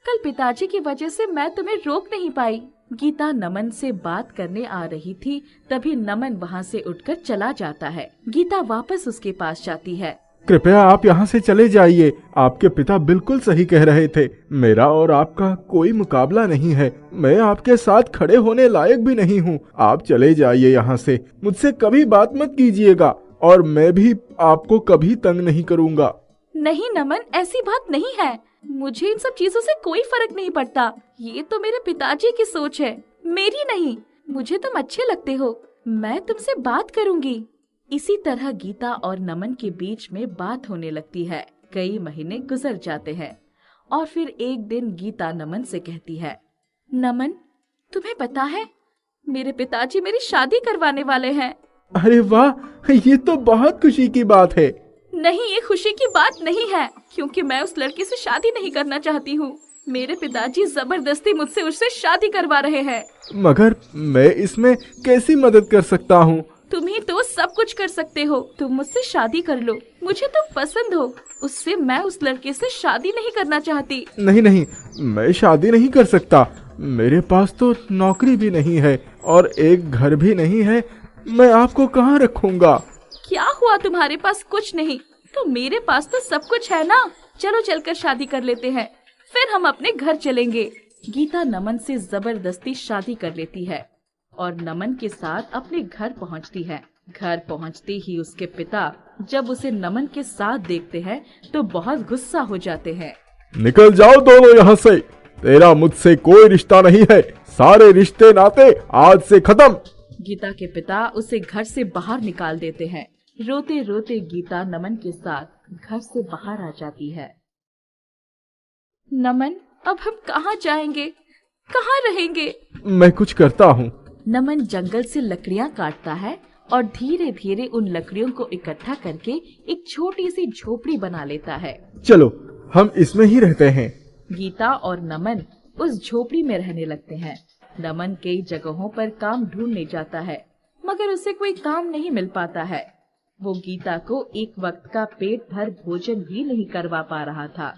कल पिताजी की वजह से मैं तुम्हें रोक नहीं पाई। गीता नमन से बात करने आ रही थी, तभी नमन वहाँ से उठकर चला जाता है। गीता वापस उसके पास जाती है। कृपया आप यहाँ से चले जाइए, आपके पिता बिल्कुल सही कह रहे थे। मेरा और आपका कोई मुकाबला नहीं है। मैं आपके साथ खड़े होने लायक भी नहीं हूँ। आप चले जाइए यहाँ से। मुझसे कभी बात मत कीजिएगा और मैं भी आपको कभी तंग नहीं करूँगा। नहीं नमन, ऐसी बात नहीं है। मुझे इन सब चीजों से कोई फर्क नहीं पड़ता। ये तो मेरे पिताजी की सोच है, मेरी नहीं। मुझे तुम अच्छे लगते हो, मैं तुमसे बात करूंगी। इसी तरह गीता और नमन के बीच में बात होने लगती है। कई महीने गुजर जाते हैं और फिर एक दिन गीता नमन से कहती है, नमन, तुम्हें पता है मेरे पिताजी मेरी शादी करवाने वाले हैं। अरे वाह, ये तो बहुत खुशी की बात है। नहीं, ये खुशी की बात नहीं है, क्योंकि मैं उस लड़की से शादी नहीं करना चाहती हूँ। मेरे पिताजी जबरदस्ती मुझसे उससे शादी करवा रहे हैं। मगर मैं इसमें कैसी मदद कर सकता हूँ? तुम ही तो सब कुछ कर सकते हो। तुम मुझसे शादी कर लो, मुझे तुम पसंद हो। उससे मैं उस लड़के से शादी नहीं करना चाहती। नहीं नहीं, मैं शादी नहीं कर सकता। मेरे पास तो नौकरी भी नहीं है और एक घर भी नहीं है। मैं आपको कहाँ रखूँगा? क्या हुआ, तुम्हारे पास कुछ नहीं तो मेरे पास तो सब कुछ है ना। चलो चलकर शादी कर लेते हैं, फिर हम अपने घर चलेंगे। गीता नमन से जबरदस्ती शादी कर लेती है और नमन के साथ अपने घर पहुंचती है। घर पहुंचते ही उसके पिता जब उसे नमन के साथ देखते हैं तो बहुत गुस्सा हो जाते हैं। निकल जाओ दोनों यहाँ से, तेरा मुझसे कोई रिश्ता नहीं है। सारे रिश्ते नाते आज से खत्म। गीता के पिता उसे घर से बाहर निकाल देते हैं। रोते रोते गीता नमन के साथ घर से बाहर आ जाती है। नमन, अब हम कहाँ जाएंगे, कहाँ रहेंगे? मैं कुछ करता हूँ। नमन जंगल से लकड़ियाँ काटता है और धीरे धीरे उन लकड़ियों को इकट्ठा करके एक छोटी सी झोपड़ी बना लेता है। चलो हम इसमें ही रहते हैं। गीता और नमन उस झोपड़ी में रहने लगते हैं। नमन कई जगहों पर काम ढूंढने जाता है, मगर उसे कोई काम नहीं मिल पाता है। वो गीता को एक वक्त का पेट भर भोजन भी नहीं करवा पा रहा था।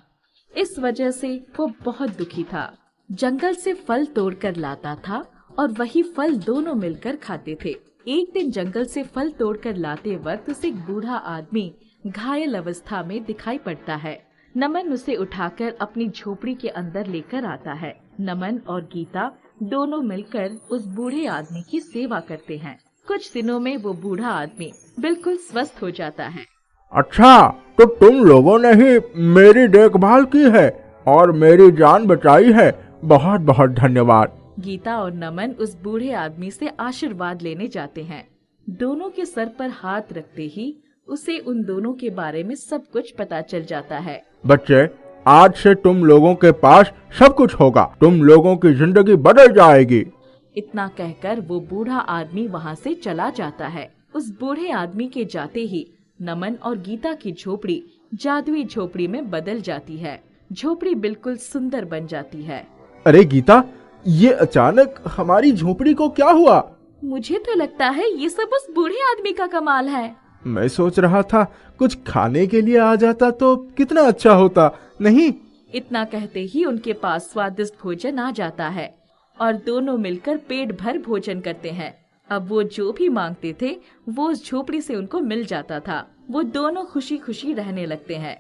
इस वजह से वो बहुत दुखी था। जंगल से फल तोड़कर लाता था और वही फल दोनों मिलकर खाते थे। एक दिन जंगल से फल तोड़कर लाते वक्त उसे एक बूढ़ा आदमी घायल अवस्था में दिखाई पड़ता है। नमन उसे उठाकर अपनी झोपड़ी के अंदर लेकर आता है। नमन और गीता दोनों मिलकर उस बूढ़े आदमी की सेवा करते हैं। कुछ दिनों में वो बूढ़ा आदमी बिल्कुल स्वस्थ हो जाता है। अच्छा, तो तुम लोगों ने ही मेरी देखभाल की है और मेरी जान बचाई है, बहुत बहुत धन्यवाद। गीता और नमन उस बूढ़े आदमी से आशीर्वाद लेने जाते हैं। दोनों के सर पर हाथ रखते ही उसे उन दोनों के बारे में सब कुछ पता चल जाता है। बच्चे, आज से तुम लोगों के पास सब कुछ होगा, तुम लोगों की जिंदगी बदल जाएगी। इतना कहकर वो बूढ़ा आदमी वहाँ से चला जाता है। उस बूढ़े आदमी के जाते ही नमन और गीता की झोपड़ी जादुई झोपड़ी में बदल जाती है। झोपड़ी बिल्कुल सुंदर बन जाती है। अरे गीता, ये अचानक हमारी झोपड़ी को क्या हुआ? मुझे तो लगता है ये सब उस बूढ़े आदमी का कमाल है। मैं सोच रहा था कुछ खाने के लिए आ जाता तो कितना अच्छा होता, नहीं? इतना कहते ही उनके पास स्वादिष्ट भोजन आ जाता है और दोनों मिलकर पेट भर भोजन करते हैं। अब वो जो भी मांगते थे वो उस झोपड़ी से उनको मिल जाता था। वो दोनों खुशी खुशी रहने लगते हैं।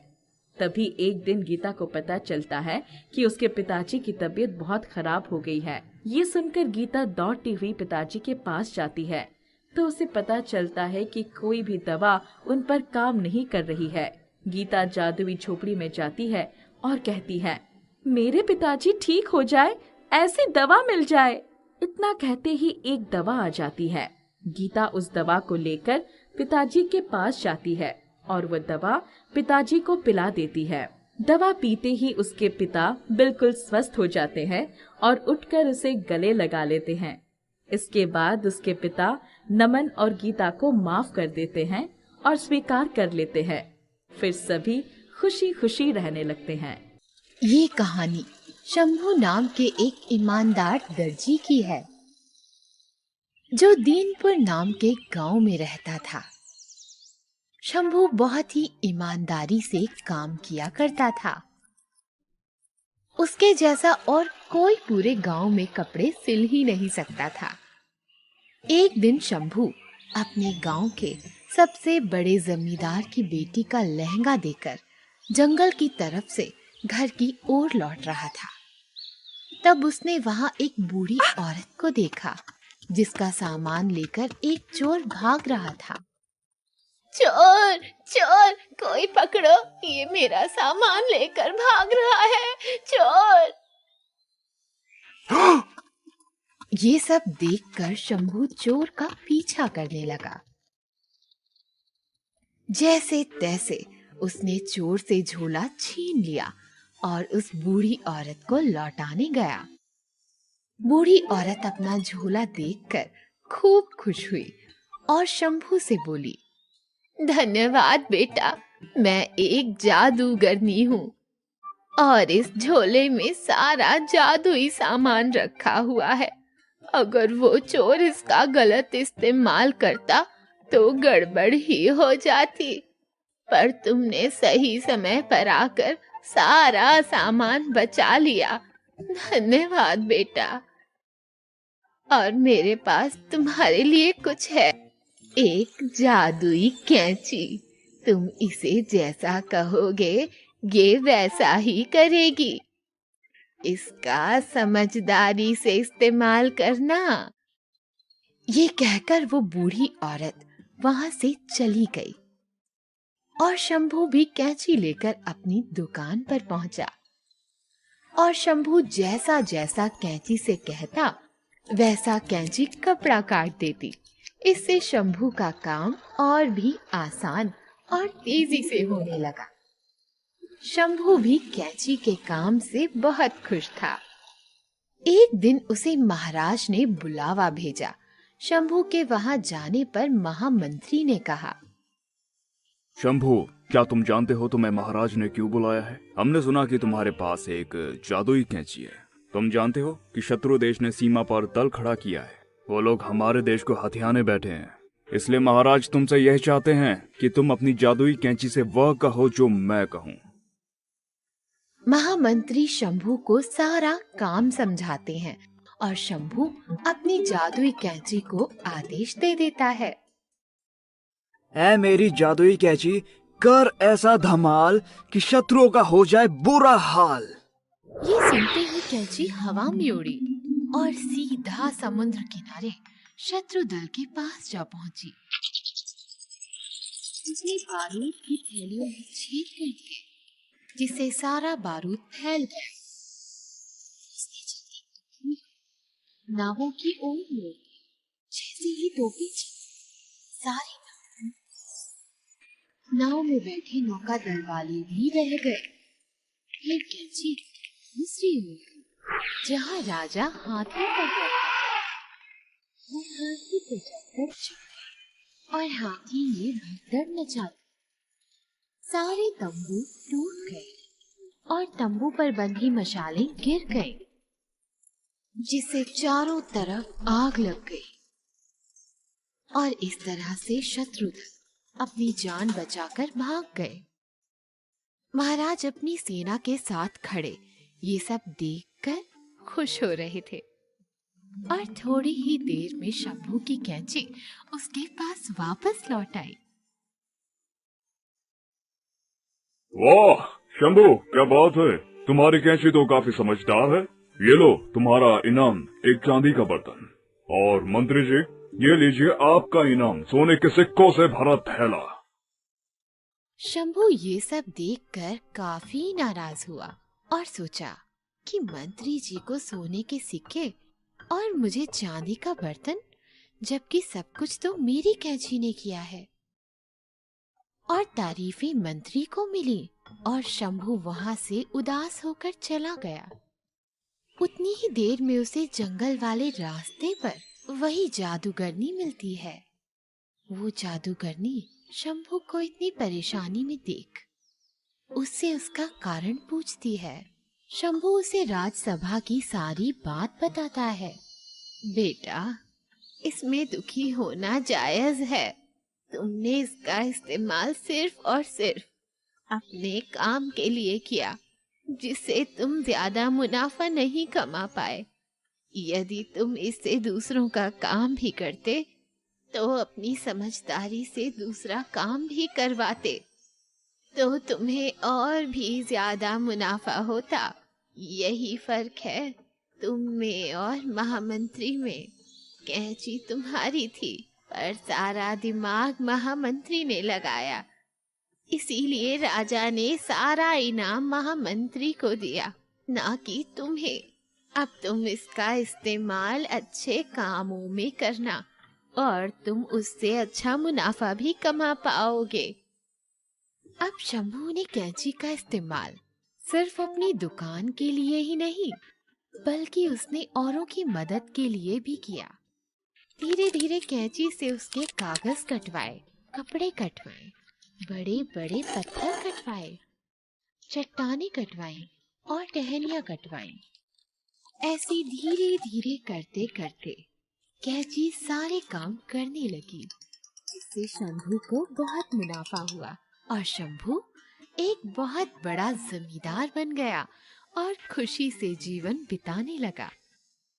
तभी एक दिन गीता को पता चलता है कि उसके पिताजी की तबीयत बहुत खराब हो गई है। ये सुनकर गीता दौड़ती हुई पिताजी के पास जाती है तो उसे पता चलता है कि कोई भी दवा उन पर काम नहीं कर रही है। गीता जादुई झोपड़ी में जाती है और कहती है, मेरे पिताजी ठीक हो जाए, ऐसी दवा मिल जाए। इतना कहते ही एक दवा आ जाती है। गीता उस दवा को लेकर पिताजी के पास जाती है और वह दवा पिताजी को पिला देती है। दवा पीते ही उसके पिता बिल्कुल स्वस्थ हो जाते हैं और उठकर उसे गले लगा लेते हैं। इसके बाद उसके पिता नमन और गीता को माफ कर देते हैं और स्वीकार कर लेते हैं। फिर सभी खुशी खुशी रहने लगते हैं। ये कहानी शंभू नाम के एक ईमानदार दर्जी की है, जो दीनपुर नाम के गांव में रहता था। शंभू बहुत ही ईमानदारी से काम किया करता था। उसके जैसा और कोई पूरे गांव में कपड़े सिल ही नहीं सकता था। एक दिन शंभू अपने गांव के सबसे बड़े जमींदार की बेटी का लहंगा देकर जंगल की तरफ से घर की ओर लौट रहा था। तब उसने वहां एक बूढ़ी औरत को देखा, जिसका सामान लेकर एक चोर भाग रहा था। चोर, चोर, कोई पकड़ो, ये मेरा सामान लेकर भाग रहा है, चोर। ये सब देखकर शंभू चोर का पीछा करने लगा। जैसे तैसे उसने चोर से झोला छीन लिया और उस बूढ़ी औरत को लौटाने गया। बूढ़ी औरत अपना झोला देखकर खूब खुश हुई और शंभू से बोली, धन्यवाद बेटा, मैं एक जादूगरनी हूँ और इस झोले में सारा जादुई सामान रखा हुआ है। अगर वो चोर इसका गलत इस्तेमाल करता तो गड़बड़ ही हो जाती, पर तुमने सही समय पर आकर सारा सामान बचा लिया। धन्यवाद बेटा। और मेरे पास तुम्हारे लिए कुछ है, एक जादुई कैंची। तुम इसे जैसा कहोगे ये वैसा ही करेगी। इसका समझदारी से इस्तेमाल करना। ये कहकर वो बूढ़ी औरत वहां से चली गई और शंभू भी कैंची लेकर अपनी दुकान पर पहुंचा। और शंभू जैसा जैसा कैंची से कहता वैसा कैंची कपड़ा काट देती। इससे शंभू का काम और भी आसान और तेजी से होने लगा। शंभू भी कैंची के काम से बहुत खुश था। एक दिन उसे महाराज ने बुलावा भेजा। शंभू के वहां जाने पर महामंत्री ने कहा, शंभू, क्या तुम जानते हो तुम्हें महाराज ने क्यों बुलाया है? हमने सुना कि तुम्हारे पास एक जादुई कैंची है। तुम जानते हो कि शत्रु देश ने सीमा पर दल खड़ा किया है। वो लोग हमारे देश को हथियाने बैठे हैं। इसलिए महाराज तुमसे यह चाहते हैं कि तुम अपनी जादुई कैंची से वह कहो जो मैं कहूँ। महामंत्री शंभू को सारा काम समझाते हैं और शंभू अपनी जादुई कैंची को आदेश दे देता है। ऐ मेरी जादुई कैंची, कर ऐसा धमाल कि शत्रुओं का हो जाए बुरा हाल। ये सुनते ही कैंची हवा में उड़ी और सीधा समुद्र किनारे शत्रु दल के पास जा पहुंची। उसने बारूद की थैलियों में छेद कर दिए, जिससे सारा बारूद फैल गया। उसने जल्दी नावों की ओर मोड़ दी। जैसे ही तोपें चली, सारे नाव में बैठे नौका दल वाले भी रह गए। फिर कैंची दूसरी ओर, जहाँ राजा हाथी पर बैठा, वो हाथी को चढ़कर चढ़े और हाथी ने भगदड़ मचा दी। सारे तंबू टूट गए और तंबू पर बंधी मशालें गिर गईं, जिससे चारों तरफ आग लग गई। और इस तरह से शत्रुदल अपनी जान बचाकर भाग गए। महाराज अपनी सेना के साथ खड़े ये सब देखकर खुश हो रहे थे और थोड़ी ही देर में शंभू की कैंची उसके पास वापस लौट आई। वाह शंभू, क्या बात है, तुम्हारी कैंची तो काफी समझदार है। ये लो तुम्हारा इनाम, एक चांदी का बर्तन। और मंत्री जी, ये लीजिए आपका इनाम, सोने के सिक्कों से भरा थैला। शंभू ये सब देखकर काफी नाराज हुआ और सोचा कि मंत्री जी को सोने के सिक्के और मुझे चांदी का बर्तन, जबकि सब कुछ तो मेरी कैंची ने किया है। और तारीफें मंत्री को मिली और शंभू वहां से उदास होकर चला गया। उतनी ही देर में उसे जंगल वाले रास्ते पर वही जादूगरनी मिलती है। वो जादूगरनी शंभू को इतनी परेशानी में देख उससे उसका कारण पूछती है। शंभू उसे राजसभा की सारी बात बताता है। बेटा, इसमें दुखी होना जायज है। तुमने इसका इस्तेमाल सिर्फ और सिर्फ अपने काम के लिए किया, जिससे तुम ज्यादा मुनाफा नहीं कमा पाए। यदि तुम इससे दूसरों का काम भी करते तो अपनी समझदारी से दूसरा काम भी करवाते तो तुम्हें और भी ज्यादा मुनाफा होता। यही फर्क है तुम में और महामंत्री में। कैंची तुम्हारी थी पर सारा दिमाग महामंत्री ने लगाया, इसीलिए राजा ने सारा इनाम महामंत्री को दिया, ना कि तुम्हें। अब तुम इसका इस्तेमाल अच्छे कामों में करना और तुम उससे अच्छा मुनाफा भी कमा पाओगे। अब शंभू ने कैंची का इस्तेमाल सिर्फ अपनी दुकान के लिए ही नहीं, बल्कि उसने औरों की मदद के लिए भी किया। धीरे धीरे कैंची से उसके कागज कटवाए, कपड़े कटवाए, बड़े बड़े पत्थर कटवाए, चट्टानें कटवाई और टहनियां कटवाई। ऐसे धीरे धीरे करते करते कैंची सारे काम करने लगी, इससे शंभू को बहुत मुनाफा हुआ और शंभू एक बहुत बड़ा जमींदार बन गया और खुशी से जीवन बिताने लगा।